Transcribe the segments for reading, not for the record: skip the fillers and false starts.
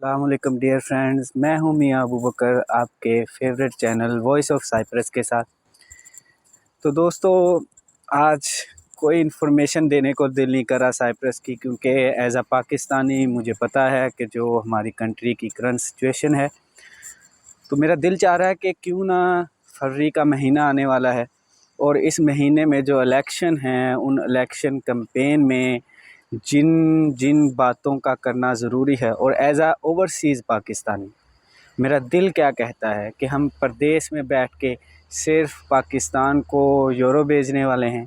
अस्सलामुअलैकुम dear friends, मैं हूं मियां अबू बकर आपके favourite channel voice of Cyprus के साथ। तो दोस्तों, आज कोई इन्फॉर्मेशन देने को दिल नहीं करा साइप्रस की, क्योंकि एज अ पाकिस्तानी मुझे पता है कि जो हमारी कंट्री की करंट सिचुएशन है। तो मेरा दिल चाह रहा है कि क्यों ना फरवरी का महीना आने वाला है और इस महीने में जो इलेक्शन हैं उन इलेक्शन कैंपेन में जिन जिन बातों का करना ज़रूरी है, और एज आ ओवरसीज़ पाकिस्तानी मेरा दिल क्या कहता है कि हम प्रदेश में बैठ के सिर्फ पाकिस्तान को यूरो भेजने वाले हैं,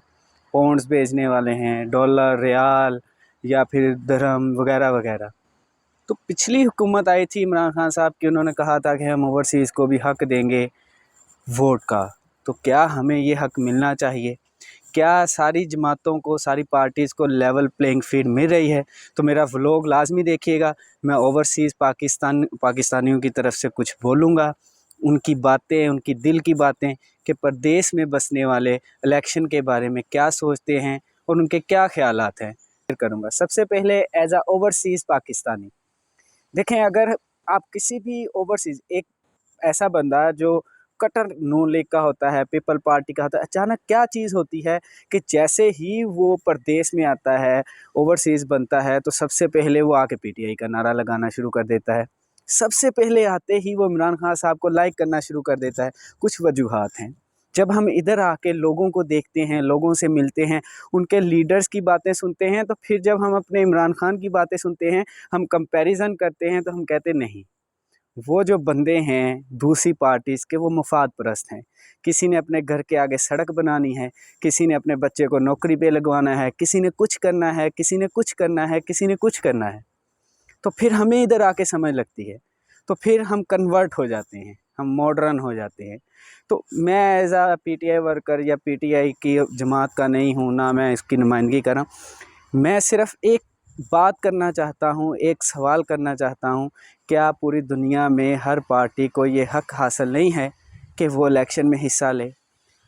पौंड्स भेजने वाले हैं, डॉलर, रियाल या फिर दरहम वगैरह वगैरह। तो पिछली हुकूमत आई थी इमरान खान साहब की, उन्होंने कहा था कि हम ओवरसीज़ को भी हक़ देंगे वोट का। तो क्या हमें ये हक़ मिलना चाहिए? क्या सारी जमातों को, सारी पार्टीज़ को लेवल प्लेइंग फील्ड मिल रही है? तो मेरा व्लॉग लाजमी देखिएगा। मैं ओवरसीज़ पाकिस्तानियों की तरफ से कुछ बोलूँगा, उनकी बातें, उनकी दिल की बातें कि प्रदेश में बसने वाले इलेक्शन के बारे में क्या सोचते हैं और उनके क्या ख़यालात हैं, शेयर करूँगा। सबसे पहले एज आ ओवरसीज़ पाकिस्तानी देखें, अगर आप किसी भी ओवरसीज़ एक ऐसा बंदा जो कट्टर नून लीग का होता है, पीपल पार्टी का होता है, अचानक क्या चीज़ होती है कि जैसे ही वो प्रदेश में आता है, ओवरसीज़ बनता है, तो सबसे पहले वो आके पीटीआई का नारा लगाना शुरू कर देता है। सबसे पहले आते ही वो इमरान खान साहब को लाइक करना शुरू कर देता है। कुछ वजूहात हैं। जब हम इधर आके लोगों को देखते हैं, लोगों से मिलते हैं, उनके लीडर्स की बातें सुनते हैं, तो फिर जब हम अपने इमरान खान की बातें सुनते हैं, हम कंपैरिज़न करते हैं, तो हम कहते नहीं, वो जो बंदे हैं दूसरी पार्टीज़ के, वो मुफाद परस्त हैं। किसी ने अपने घर के आगे सड़क बनानी है, किसी ने अपने बच्चे को नौकरी पे लगवाना है, किसी ने कुछ करना है, किसी ने कुछ करना है, किसी ने कुछ करना है। तो फिर हमें इधर आके समझ लगती है, तो फिर हम कन्वर्ट हो जाते हैं, हम मॉडर्न हो जाते हैं। तो मैं एज आ पीटीआई वर्कर या पीटीआई की जमात का नहीं हूँ, ना मैं इसकी नुमाइंदगी कर रहा हूँ। मैं सिर्फ एक बात करना चाहता हूँ, एक सवाल करना चाहता हूँ, क्या पूरी दुनिया में हर पार्टी को ये हक़ हासिल नहीं है कि वो इलेक्शन में हिस्सा ले?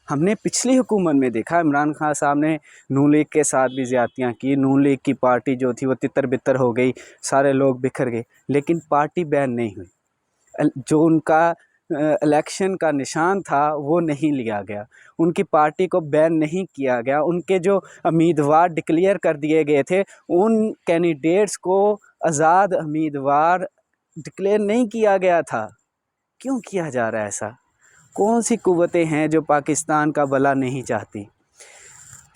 हमने पिछली हुकूमत में देखा, इमरान खान साहब ने नून लीग के साथ भी ज़्यादतियाँ की, नून लीग की पार्टी जो थी वो तितर-बितर हो गई, सारे लोग बिखर गए, लेकिन पार्टी बैन नहीं हुई। जो उनका इलेक्शन का निशान था वो नहीं लिया गया, उनकी पार्टी को बैन नहीं किया गया, उनके जो उम्मीदवार डिक्लेयर कर दिए गए थे उन कैंडिडेट्स को आज़ाद उम्मीदवार डिक्लेयर नहीं किया गया था। क्यों किया जा रहा है ऐसा? कौन सी कुव्वतें हैं जो पाकिस्तान का भला नहीं चाहती?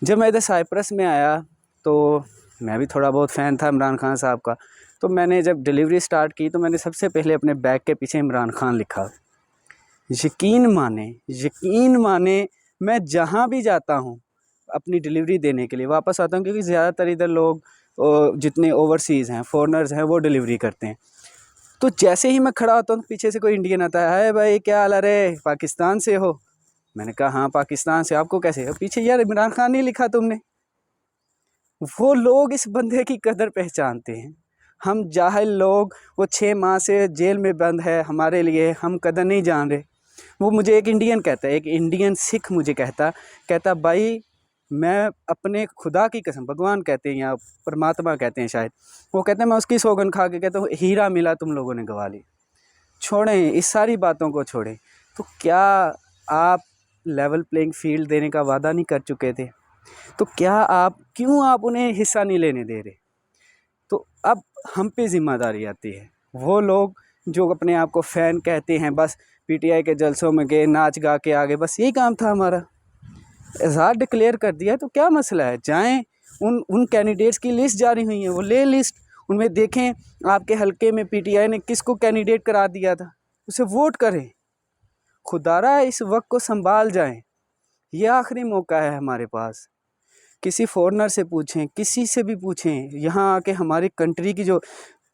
जब मैं इधर साइप्रस में आया तो मैं भी थोड़ा बहुत फ़ैन था इमरान खान साहब का। तो मैंने जब डिलीवरी स्टार्ट की तो मैंने सबसे पहले अपने बैग के पीछे इमरान खान लिखा। यकीन माने मैं जहाँ भी जाता हूँ अपनी डिलीवरी देने के लिए वापस आता हूँ, क्योंकि ज़्यादातर इधर लोग जितने ओवरसीज़ हैं, फॉरेनर्स हैं, वो डिलीवरी करते हैं। तो जैसे ही मैं खड़ा होता हूँ पीछे से कोई इंडियन आता है, हाय भाई क्या हाल है रे, पाकिस्तान से हो? मैंने कहा हाँ पाकिस्तान से। आपको कैसे? पीछे यार इमरान खान नहीं लिखा तुमने। वो लोग इस बंदे की कदर पहचानते हैं। हम जाहिल लोग, वो 6 माह से जेल में बंद है हमारे लिए, हम कदर नहीं जान रहे। वो मुझे एक इंडियन कहता है, एक इंडियन सिख मुझे कहता भाई मैं अपने खुदा की कसम, भगवान कहते हैं या परमात्मा कहते हैं शायद, वो कहते हैं मैं उसकी सौगंध खा के कहता हूँ हीरा मिला तुम लोगों ने गवा ली। छोड़ें इस सारी बातों को छोड़ें। तो क्या आप लेवल प्लेइंग फील्ड देने का वादा नहीं कर चुके थे? तो क्यों आप उन्हें हिस्सा नहीं लेने दे रहे? तो अब हम पे ज़िम्मेदारी आती है। वो लोग जो अपने आप को फ़ैन कहते हैं, बस पीटीआई के जलसों में गए, नाच गा के आ गए, बस यही काम था हमारा। एजाज़ डिक्लेयर कर दिया तो क्या मसला है? जाएँ, उन कैंडिडेट्स की लिस्ट जारी हुई है, वो ले लिस्ट, उनमें देखें आपके हलके में पीटीआई ने किसको कैंडिडेट करा दिया था, उसे वोट करें। खुदारा इस वक्त को संभाल जाएं, ये आखिरी मौका है हमारे पास। किसी फॉरेनर से पूछें, किसी से भी पूछें, यहाँ आके हमारी कंट्री की जो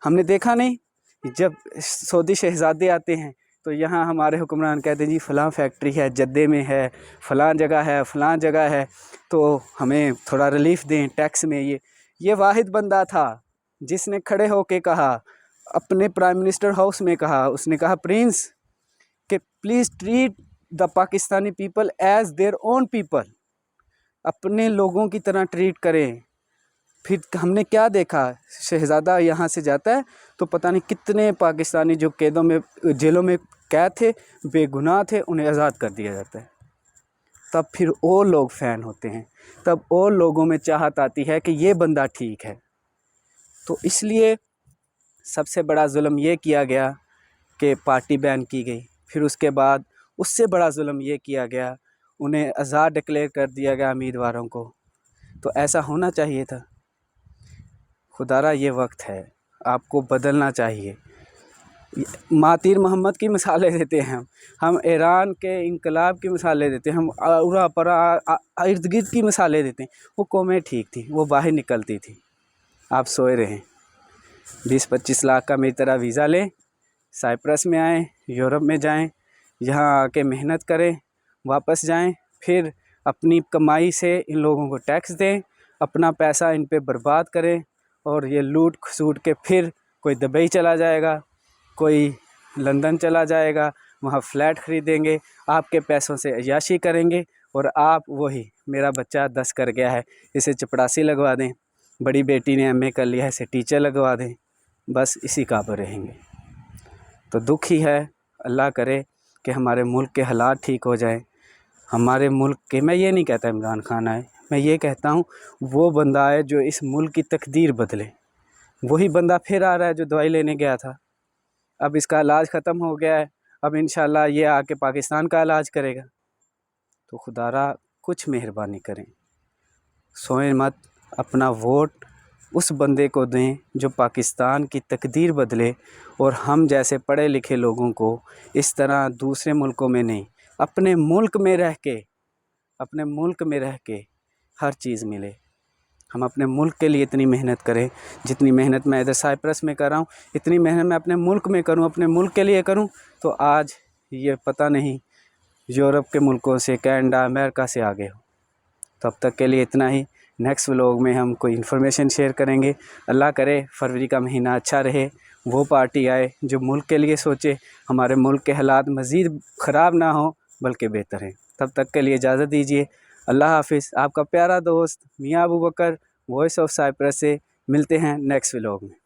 हमने देखा नहीं, जब सऊदी शहज़ादे आते हैं तो यहाँ हमारे हुक्मरान कहते हैं जी फ़लाँ फैक्ट्री है, जद्दे में है, फ़लाँ जगह है, फ़लाँ जगह है, तो हमें थोड़ा रिलीफ़ दें टैक्स में। ये वाहिद बंदा था जिसने खड़े होके कहा, अपने प्राइम मिनिस्टर हाउस में कहा, उसने कहा प्रिंस कि please treat the Pakistani people as their own people, अपने लोगों की तरह ट्रीट करें। फिर हमने क्या देखा, शहज़ादा यहाँ से जाता है तो पता नहीं कितने पाकिस्तानी जो कैदों में, जेलों में कैद थे, बेगुनाह थे, उन्हें आज़ाद कर दिया जाता है। तब फिर और लोग फ़ैन होते हैं, तब और लोगों में चाहत आती है कि ये बंदा ठीक है। तो इसलिए सबसे बड़ा जुल्म ये किया गया कि पार्टी बैन की गई। फिर उसके बाद उससे बड़ा जुल्म ये किया गया, उन्हें आज़ाद डिक्लेयर कर दिया गया उम्मीदवारों को। तो ऐसा होना चाहिए था। खुदारा ये वक्त है, आपको बदलना चाहिए। महातीर मोहम्मद की मिसालें देते हैं हम ईरान के इनकलाब की मिसालें देते हैं, हम उरा परा इर्द गिर्द की मिसालें देते हैं। वो कौमें ठीक थी, वो बाहर निकलती थी। आप सोए रहें। 20-25 लाख का मेरी तरह वीज़ा लें, साइप्रस में आएँ, यूरोप में जाएँ, यहाँ आके मेहनत करें, वापस जाएँ, फिर अपनी कमाई से इन लोगों को टैक्स दें, अपना पैसा इन पे बर्बाद करें, और ये लूट खसूट के फिर कोई दुबई चला जाएगा, कोई लंदन चला जाएगा, वहाँ फ्लैट ख़रीदेंगे, आपके पैसों से अय्याशी करेंगे, और आप वही, मेरा बच्चा 10 कर गया है, इसे चपरासी लगवा दें, बड़ी बेटी ने MA कर लिया है, इसे टीचर लगवा दें, बस इसी का पर रहेंगे। तो दुख ही है। अल्लाह करे कि हमारे मुल्क के हालात ठीक हो जाएं। हमारे मुल्क के, मैं ये नहीं कहता इमरान खान आए, मैं ये कहता हूँ वो बंदा आए जो इस मुल्क की तकदीर बदले। वही बंदा फिर आ रहा है जो दवाई लेने गया था। अब इसका इलाज ख़त्म हो गया है, अब इंशाल्लाह ये आके पाकिस्तान का इलाज करेगा। तो खुदारा कुछ मेहरबानी करें, सोएं मत, अपना वोट उस बंदे को दें जो पाकिस्तान की तकदीर बदले, और हम जैसे पढ़े लिखे लोगों को इस तरह दूसरे मुल्कों में नहीं, अपने मुल्क में रह के हर चीज़ मिले। हम अपने मुल्क के लिए इतनी मेहनत करें, जितनी मेहनत मैं इधर साइप्रस में कर रहा हूँ, इतनी मेहनत मैं अपने मुल्क में करूँ, अपने मुल्क के लिए करूँ, तो आज ये पता नहीं यूरोप के मुल्कों से, कनाडा, अमेरिका से आगे हो। तब तक के लिए इतना ही। नेक्स्ट व्लॉग में हम कोई इन्फॉर्मेशन शेयर करेंगे। अल्लाह करे फरवरी का महीना अच्छा रहे, वो पार्टी आए जो मुल्क के लिए सोचे, हमारे मुल्क के हालात मज़ीद ख़राब ना हो बल्कि बेहतर हैं। तब तक के लिए इजाज़त दीजिए। अल्लाह हाफ़िज़। आपका प्यारा दोस्त मियां अबू बकर, वॉइस ऑफ साइप्रस से। मिलते हैं नेक्स्ट व्लॉग में।